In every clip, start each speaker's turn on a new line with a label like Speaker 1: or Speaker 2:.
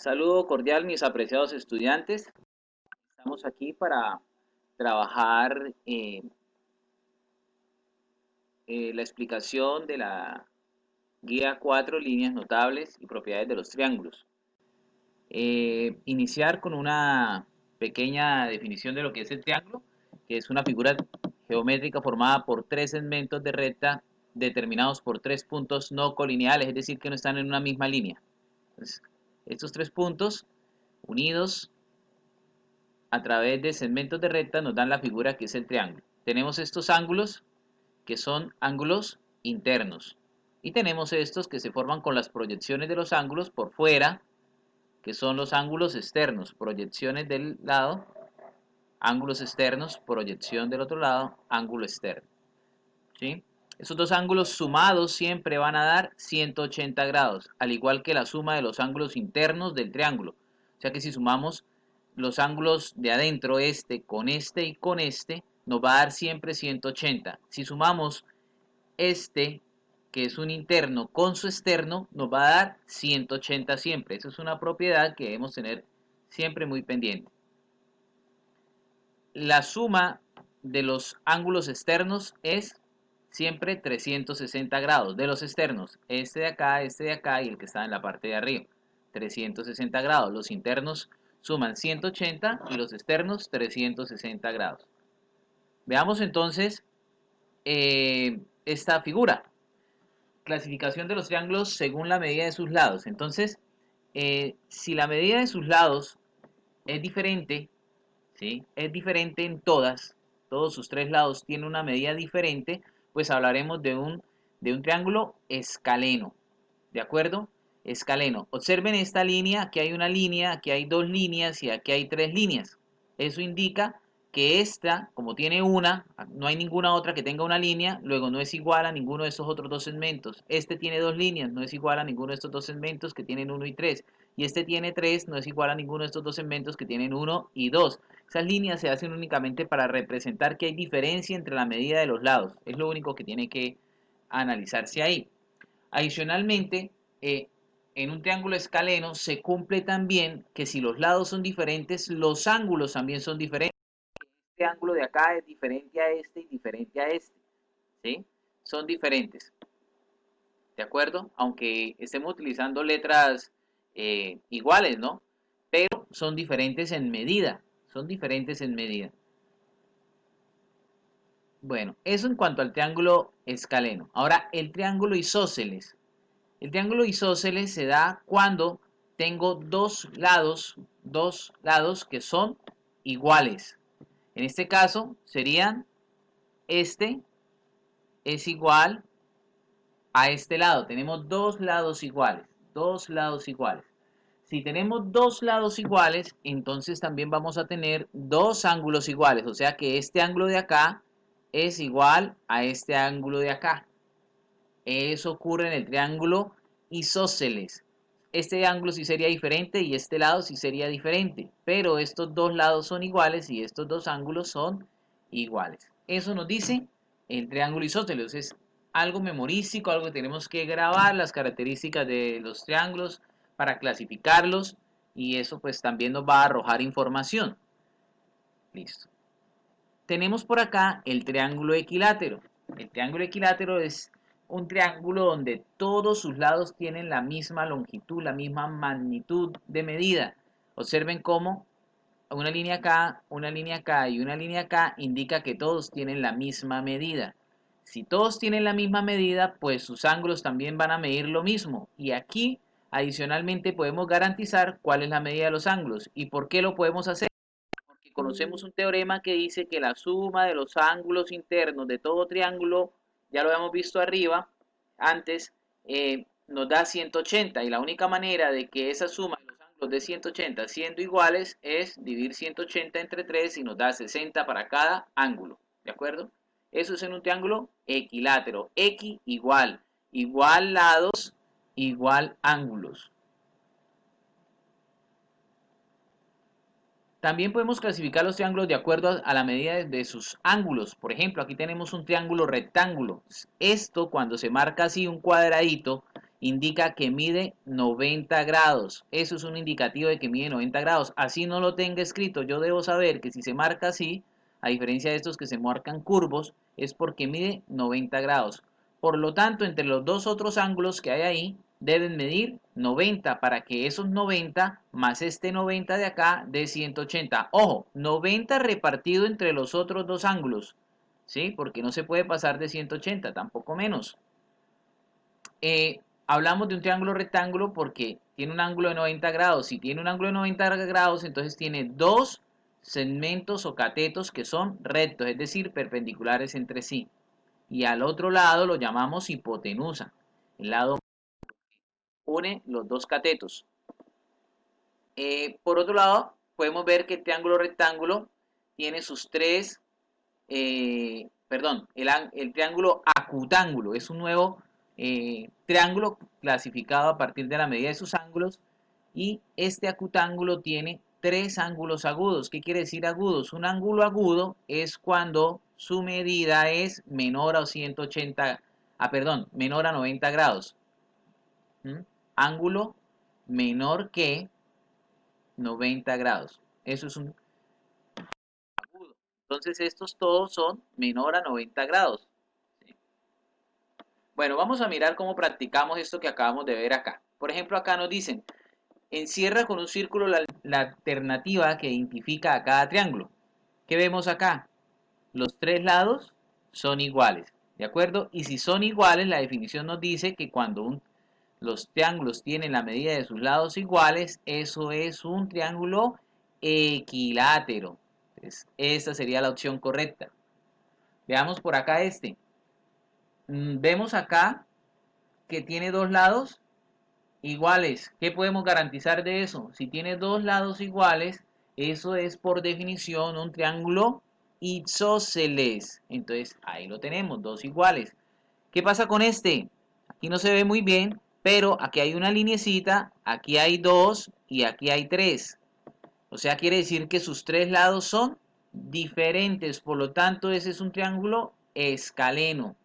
Speaker 1: Saludo cordial, mis apreciados estudiantes. Estamos aquí para trabajar la explicación de la guía 4 líneas notables y propiedades de los triángulos. Iniciar con una pequeña definición de lo que es el triángulo, que es una figura geométrica formada por tres segmentos de recta determinados por tres puntos no colineales, es decir, que no están en una misma línea. Entonces, estos tres puntos unidos a través de segmentos de recta nos dan la figura que es el triángulo. Tenemos estos ángulos que son ángulos internos y tenemos estos que se forman con las proyecciones de los ángulos por fuera, que son los ángulos externos, proyecciones del lado, ángulos externos, proyección del otro lado, ángulo externo. ¿Sí? Esos dos ángulos sumados siempre van a dar 180 grados, al igual que la suma de los ángulos internos del triángulo. O sea que si sumamos los ángulos de adentro, este y con este, nos va a dar siempre 180. Si sumamos este, que es un interno, con su externo, nos va a dar 180 siempre. Eso es una propiedad que debemos tener siempre muy pendiente. La suma de los ángulos externos es siempre 360 grados de los externos, este de acá y el que está en la parte de arriba, 360 grados. Los internos suman 180 y los externos 360 grados. Veamos entonces esta figura. Clasificación de los triángulos según la medida de sus lados. Entonces, si la medida de sus lados es diferente, ¿sí? Es diferente en todos sus tres lados tienen una medida diferente, pues hablaremos de un triángulo escaleno, ¿de acuerdo? Escaleno. Observen esta línea, aquí hay una línea, aquí hay dos líneas y aquí hay tres líneas. Eso indica que esta, como tiene una, no hay ninguna otra que tenga una línea, luego no es igual a ninguno de estos otros dos segmentos. Este tiene dos líneas, no es igual a ninguno de estos dos segmentos que tienen 1 y 3. Y este tiene 3, no es igual a ninguno de estos dos segmentos que tienen 1 y 2. Esas líneas se hacen únicamente para representar que hay diferencia entre la medida de los lados. Es lo único que tiene que analizarse ahí. Adicionalmente, en un triángulo escaleno se cumple también que si los lados son diferentes, los ángulos también son diferentes. Este ángulo de acá es diferente a este y diferente a este, ¿sí? Son diferentes, ¿de acuerdo? Aunque estemos utilizando letras iguales, ¿no? Pero son diferentes en medida, son diferentes en medida. Bueno, eso en cuanto al triángulo escaleno. Ahora, el triángulo isósceles. El triángulo isósceles se da cuando tengo dos lados que son iguales. En este caso serían, este es igual a este lado. Tenemos dos lados iguales, dos lados iguales. Si tenemos dos lados iguales, entonces también vamos a tener dos ángulos iguales. O sea que este ángulo de acá es igual a este ángulo de acá. Eso ocurre en el triángulo isósceles. Este ángulo sí sería diferente y este lado sí sería diferente, pero estos dos lados son iguales y estos dos ángulos son iguales. Eso nos dice el triángulo isósceles. Es algo memorístico, algo que tenemos que grabar, las características de los triángulos para clasificarlos, y eso pues también nos va a arrojar información. Listo. Tenemos por acá el triángulo equilátero. El triángulo equilátero es un triángulo donde todos sus lados tienen la misma longitud, la misma magnitud de medida. Observen cómo una línea acá, una línea acá y una línea acá indica que todos tienen la misma medida. Si todos tienen la misma medida, pues sus ángulos también van a medir lo mismo. Y aquí, adicionalmente, podemos garantizar cuál es la medida de los ángulos. ¿Y por qué lo podemos hacer? Porque conocemos un teorema que dice que la suma de los ángulos internos de todo triángulo, ya lo habíamos visto arriba, antes, nos da 180, y la única manera de que esa suma de los ángulos de 180 siendo iguales es dividir 180 entre 3 y nos da 60 para cada ángulo, ¿de acuerdo? Eso es en un triángulo equilátero, X igual, igual lados, igual ángulos. También podemos clasificar los triángulos de acuerdo a la medida de sus ángulos. Por ejemplo, aquí tenemos un triángulo rectángulo. Esto, cuando se marca así un cuadradito indica que mide 90 grados. Eso es un indicativo de que mide 90 grados. Así no lo tenga escrito, yo debo saber que si se marca así, a diferencia de estos que se marcan curvos, es porque mide 90 grados. Por lo tanto, entre los dos otros ángulos que hay ahí, deben medir 90 para que esos 90 más este 90 de acá dé 180. Ojo, 90 repartido entre los otros dos ángulos, ¿sí? Porque no se puede pasar de 180, tampoco menos. Hablamos de un triángulo rectángulo porque tiene un ángulo de 90 grados. Si tiene un ángulo de 90 grados, entonces tiene dos segmentos o catetos que son rectos, es decir, perpendiculares entre sí. Y al otro lado lo llamamos hipotenusa. El lado une los dos catetos. Por otro lado, podemos ver que el triángulo rectángulo tiene sus tres, el triángulo acutángulo es un nuevo triángulo clasificado a partir de la medida de sus ángulos, y este acutángulo tiene tres ángulos agudos. ¿Qué quiere decir agudos? Un ángulo agudo es cuando su medida es menor a 180, menor a 90 grados. Ángulo menor que 90 grados. Eso es un agudo. Entonces estos todos son menor a 90 grados. ¿Sí? Bueno, vamos a mirar cómo practicamos esto que acabamos de ver acá. Por ejemplo, acá nos dicen, encierra con un círculo la alternativa que identifica a cada triángulo. ¿Qué vemos acá? Los tres lados son iguales, ¿de acuerdo? Y si son iguales, la definición nos dice que cuando los triángulos tienen la medida de sus lados iguales, eso es un triángulo equilátero. Entonces, esta sería la opción correcta. Veamos por acá este. Vemos acá que tiene dos lados iguales. ¿Qué podemos garantizar de eso? Si tiene dos lados iguales, eso es por definición un triángulo isósceles. Entonces, ahí lo tenemos, dos iguales. ¿Qué pasa con este? Aquí no se ve muy bien, pero aquí hay una linecita, aquí hay dos y aquí hay tres. O sea, quiere decir que sus tres lados son diferentes, por lo tanto, ese es un triángulo escaleno.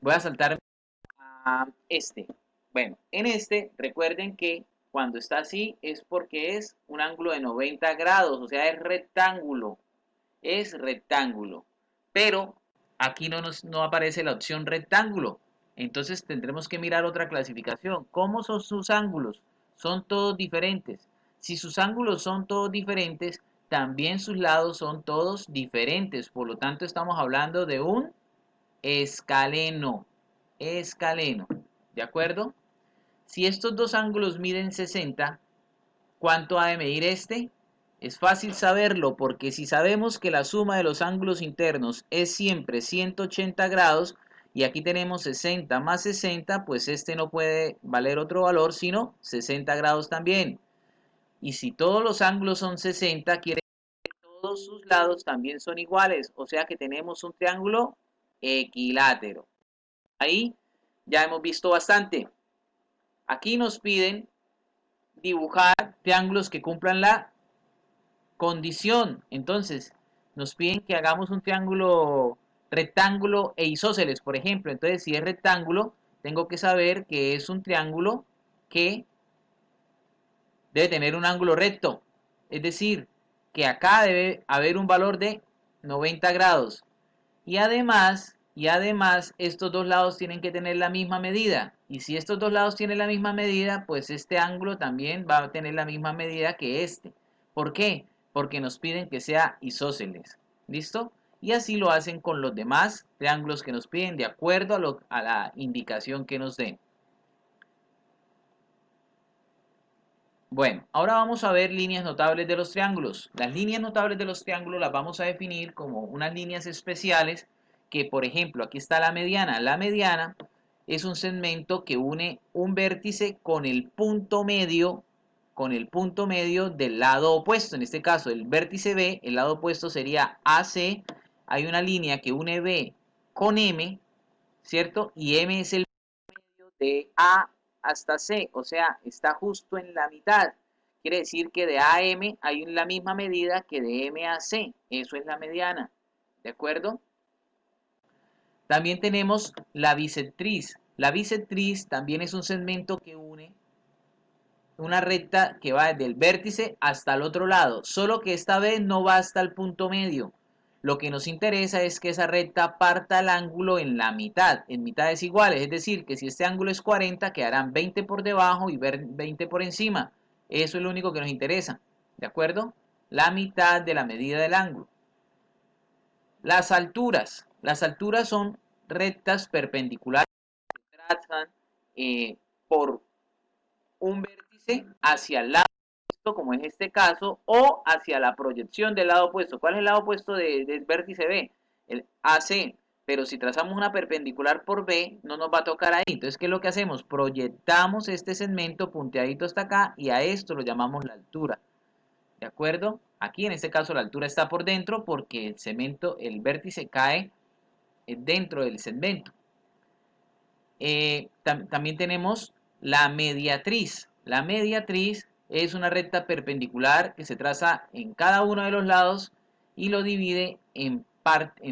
Speaker 1: Voy a saltar a este. Bueno, en este, recuerden que cuando está así es porque es un ángulo de 90 grados, o sea, es rectángulo. Es rectángulo. Pero aquí no aparece la opción rectángulo. Entonces tendremos que mirar otra clasificación. ¿Cómo son sus ángulos? Son todos diferentes. Si sus ángulos son todos diferentes, también sus lados son todos diferentes. Por lo tanto, estamos hablando de un escaleno. Escaleno. ¿De acuerdo? Si estos dos ángulos miden 60, ¿cuánto ha de medir este? Es fácil saberlo porque si sabemos que la suma de los ángulos internos es siempre 180 grados y aquí tenemos 60 más 60, pues este no puede valer otro valor sino 60 grados también. Y si todos los ángulos son 60, quiere decir que todos sus lados también son iguales, o sea que tenemos un triángulo equilátero. Ahí ya hemos visto bastante. Aquí nos piden dibujar triángulos que cumplan la condición. Entonces, nos piden que hagamos un triángulo rectángulo e isósceles, por ejemplo. Entonces, si es rectángulo, tengo que saber que es un triángulo que debe tener un ángulo recto. Es decir, que acá debe haber un valor de 90 grados. Y además, estos dos lados tienen que tener la misma medida. Y si estos dos lados tienen la misma medida, pues este ángulo también va a tener la misma medida que este. ¿Por qué? Porque nos piden que sea isósceles. ¿Listo? Y así lo hacen con los demás triángulos que nos piden de acuerdo a la indicación que nos den. Bueno, ahora vamos a ver líneas notables de los triángulos. Las líneas notables de los triángulos las vamos a definir como unas líneas especiales que, por ejemplo, aquí está la mediana. La mediana es un segmento que une un vértice con el punto medio del lado opuesto. En este caso, el vértice B, el lado opuesto sería AC. Hay una línea que une B con M, ¿cierto? Y M es el medio de A hasta C, o sea, está justo en la mitad. Quiere decir que de A a M hay la misma medida que de M a C. Eso es la mediana. ¿De acuerdo? También tenemos la bisectriz. La bisectriz también es un segmento que une una recta que va desde el vértice hasta el otro lado, solo que esta vez no va hasta el punto medio. Lo que nos interesa es que esa recta parta el ángulo en la mitad, en mitades iguales, es decir, que si este ángulo es 40, quedarán 20 por debajo y 20 por encima. Eso es lo único que nos interesa, ¿de acuerdo? La mitad de la medida del ángulo. Las alturas son rectas perpendiculares que trazan por un vértice hacia el lado opuesto, como en este caso, o hacia la proyección del lado opuesto. ¿Cuál es el lado opuesto del vértice B? El AC. Pero si trazamos una perpendicular por B, no nos va a tocar ahí. Entonces, ¿qué es lo que hacemos? Proyectamos este segmento punteadito hasta acá y a esto lo llamamos la altura. ¿De acuerdo? Aquí en este caso la altura está por dentro porque el segmento, el vértice cae dentro del segmento. También tenemos la mediatriz. La mediatriz es una recta perpendicular que se traza en cada uno de los lados y lo divide en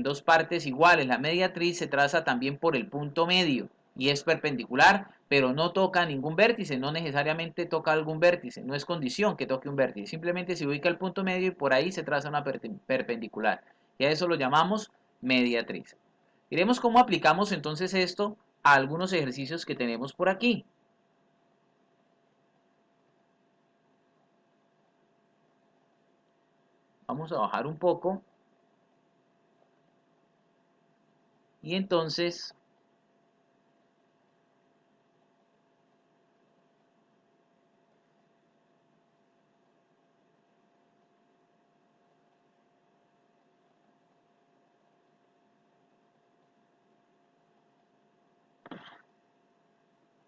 Speaker 1: dos partes iguales. La mediatriz se traza también por el punto medio y es perpendicular, pero no toca ningún vértice, no necesariamente toca algún vértice, no es condición que toque un vértice, simplemente se ubica el punto medio y por ahí se traza una perpendicular. Y a eso lo llamamos mediatriz. Veremos cómo aplicamos entonces esto a algunos ejercicios que tenemos por aquí. Vamos a bajar un poco. Y entonces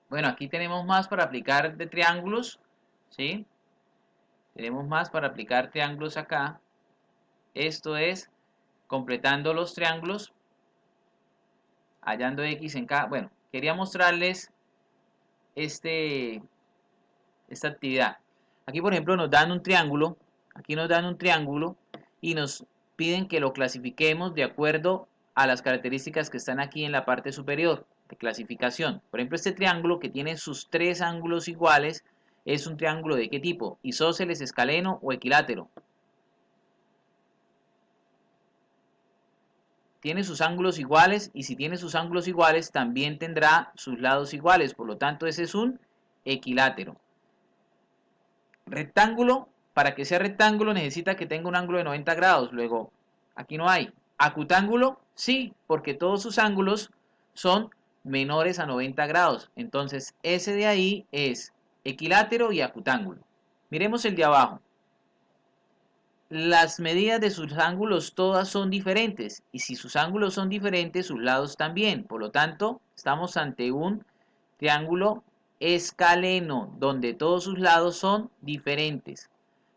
Speaker 1: bueno, aquí tenemos más para aplicar de triángulos, ¿sí? Tenemos más para aplicar triángulos acá. Esto es completando los triángulos, hallando X en cada. Bueno, quería mostrarles esta actividad. Aquí, por ejemplo, nos dan un triángulo. Aquí nos dan un triángulo y nos piden que lo clasifiquemos de acuerdo a las características que están aquí en la parte superior de clasificación. Por ejemplo, este triángulo que tiene sus tres ángulos iguales es un triángulo ¿de qué tipo? Isósceles, escaleno o equilátero. Tiene sus ángulos iguales y si tiene sus ángulos iguales también tendrá sus lados iguales. Por lo tanto, ese es un equilátero. Rectángulo, para que sea rectángulo necesita que tenga un ángulo de 90 grados. Luego, aquí no hay. Acutángulo, sí, porque todos sus ángulos son menores a 90 grados. Entonces, ese de ahí es equilátero y acutángulo. Miremos el de abajo. Las medidas de sus ángulos todas son diferentes. Y si sus ángulos son diferentes, sus lados también. Por lo tanto, estamos ante un triángulo escaleno, donde todos sus lados son diferentes.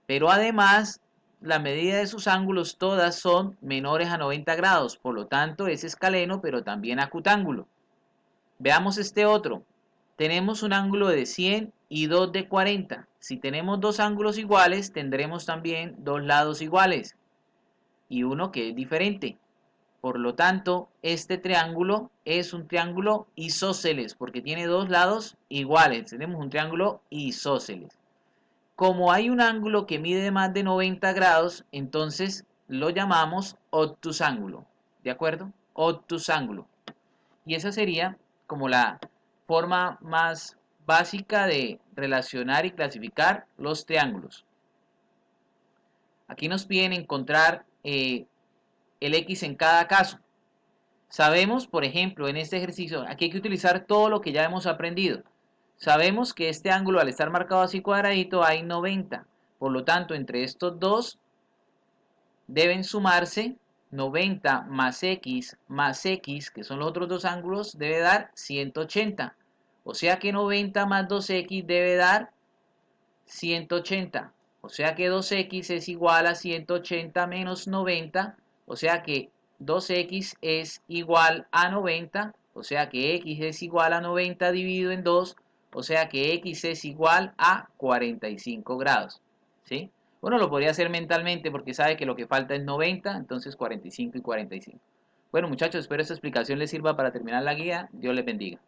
Speaker 1: Pero además, la medida de sus ángulos todas son menores a 90 grados. Por lo tanto, es escaleno, pero también acutángulo. Veamos este otro. Tenemos un ángulo de 100 y dos de 40. Si tenemos dos ángulos iguales, tendremos también dos lados iguales y uno que es diferente. Por lo tanto, este triángulo es un triángulo isósceles porque tiene dos lados iguales. Tenemos un triángulo isósceles. Como hay un ángulo que mide más de 90 grados, entonces lo llamamos obtusángulo. ¿De acuerdo? Obtusángulo. Y esa sería como la forma más básica de relacionar y clasificar los triángulos. Aquí nos piden encontrar el X en cada caso. Sabemos, por ejemplo, en este ejercicio, aquí hay que utilizar todo lo que ya hemos aprendido. Sabemos que este ángulo, al estar marcado así cuadradito, hay 90. Por lo tanto, entre estos dos deben sumarse 90 más X, que son los otros dos ángulos, debe dar 180. O sea que 90 más 2X debe dar 180. O sea que 2X es igual a 180 menos 90. O sea que 2X es igual a 90. O sea que X es igual a 90 dividido en 2. O sea que X es igual a 45 grados. ¿Sí? Uno lo podría hacer mentalmente porque sabe que lo que falta es 90, entonces 45 y 45. Bueno, muchachos, espero esta explicación les sirva para terminar la guía. Dios les bendiga.